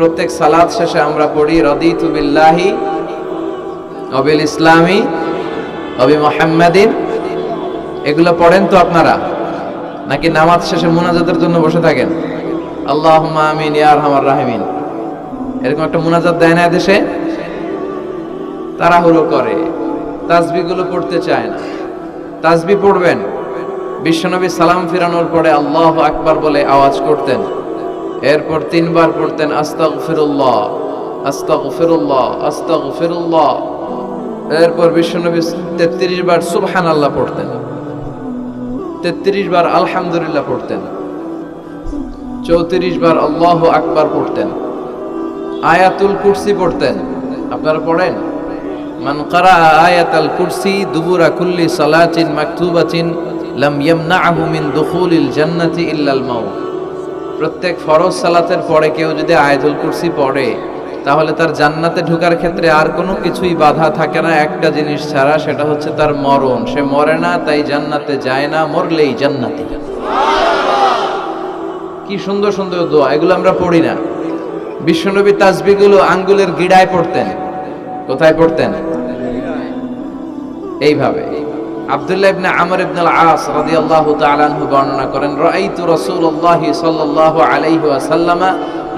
প্রত্যেক সালাত শেষে আমরা পড়ি রাদিতু বিল্লাহি ওয়া বিল ইসলামি ওয়া বি মুহাম্মাদিন। এগুলো পড়েন তো আপনারা, নাকি নামাজ শেষে মুনাজাতের জন্য বসে থাকেন? আল্লাহুম্মা আমিন ইয়া আরহামার রাহিমিন, এরকম একটা মুনাজাত দেয় না দেশে? তাড়াহুড়ো করে, তাসবিহগুলো পড়তে চায় না। তাসবিহ পড়বেন, বিশ্বনবী সালাম ফিরানোর পরে আল্লাহু আকবার বলে আওয়াজ করতেন, এরপর 3 বার পড়তেন আস্তাগফিরুল্লাহ আস্তাগফিরুল্লাহ আস্তাগফিরুল্লাহ। এরপর বিশ্বনবী 33 বার সুবহানাল্লাহ পড়তেন, 33 বার আলহামদুলিল্লাহ পড়তেন, 34 বার আল্লাহু আকবার পড়তেন, আয়াতুল কুরসি পড়তেন। আপনারা পড়েন? মান ক্বারা আয়াতাল কুরসি দুবুরা কুল্লি সালাতিন মাকতুবাতিন লাম ইয়ামনাহু মিন দুখুলিল জান্নাতি ইল্লাল মাউত। প্রত্যেক ফরজ সালাতের পরে কেউ যদি আয়াতুল কুরসি পড়ে, তাহলে তার জান্নাতে ঢোকার ক্ষেত্রে আর কোনো কিছুই বাধা থাকে না, একটা জিনিস ছাড়া, সেটা হচ্ছে তার মরণ। সে মরে না, তাই জান্নাতে যায় না, মরলেই জান্নাতি। কি সুন্দর সুন্দর দোয়া, এগুলো আমরা পড়ি না। বিশ্বনবী তাসবিহগুলো আঙ্গুলের গিড়ায় পড়তেন। কোথায় পড়তেন? এইভাবে। আব্দুল্লাহ ইবনে আমর ইবনে আল-আস রাদিয়াল্লাহু তাআলা আনহু বর্ণনা করেন, রাআইতু রাসূলুল্লাহ সাল্লাল্লাহু আলাইহি ওয়াসাল্লাম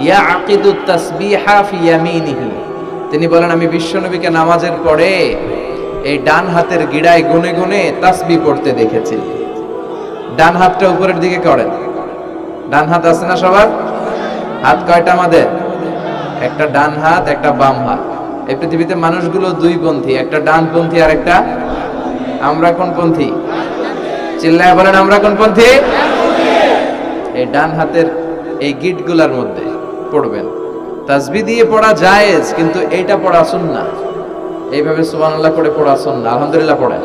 ইয়াকিদু তাসবিহা ফি ইয়ামিনিহি। তিনি বলেন, আমি বিশ্বনবীকে নামাজের পরে এই ডান হাতের গিড়ায় গুনে গুনে তাসবিহ পড়তে দেখেছি। ডান হাতটা উপরের দিকে করেন। ডান হাত আছে না সবার? হাত কয়টা আমাদের? একটা ডান হাত, একটা বাম হাত। এই পৃথিবীতে মানুষগুলো দুই পন্থী, একটা ডানপন্থী আর একটা। আমরা কোন পন্থী? চিল্লায় বলেন, আমরা কোন পন্থী? এই ডান হাতের এই গিটগুলার মধ্যে পড়বেন। তাসবিহ দিয়ে পড়া জায়েজ, কিন্তু এইটা পড়া সুন্নাহ। এইভাবে সুবহানাল্লাহ করে পড়া সুন্নাহ। আলহামদুলিল্লাহ পড়েন।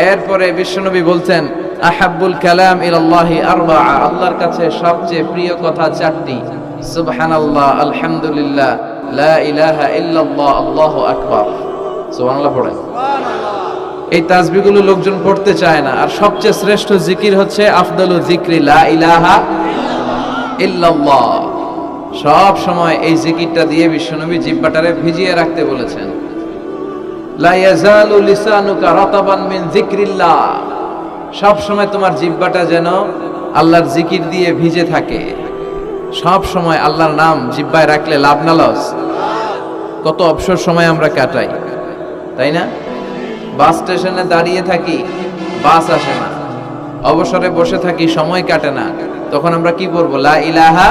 এরপরে বিশ্বনবী বলতেন, আহাব্বুল কালাম ইলাল্লাহি আরবাআ, আল্লাহর কাছে সবচেয়ে প্রিয় কথা 4টি, সুবহানাল্লাহ, আলহামদুলিল্লাহ, লা ইলাহা ইল্লাল্লাহ, আল্লাহু আকবার। সুবহানাল্লাহ পড়েন। এই তাসবিহগুলো লোকজন পড়তে চায় না। আর সবচেয়ে শ্রেষ্ঠ জিকির হচ্ছে আফদালু যিকরি লা ইলাহা ইল্লাল্লাহ। সব সময় এই জিকিরটা দিয়ে বিশ্বনবী জিহ্বাটারে ভিজিয়ে রাখতে বলেছেন। লা ইয়াজালু লিসানুকা রাতাবান মিন যিকরিল্লাহ, সব সময় তোমার জিহ্বাটা যেন আল্লাহর জিকির দিয়ে ভিজে থাকে। সব সময় আল্লাহর নাম জিহ্বায় রাখলে লাভ না লস? কত অবসর সময় আমরা কাটাই, তাই না? বাস স্টেশনে দাঁড়িয়ে থাকি, বাস আসে না, অবসরে বসে থাকি, সময় কাটে না, তখন আমরা কি বলবো? লা ইলাহা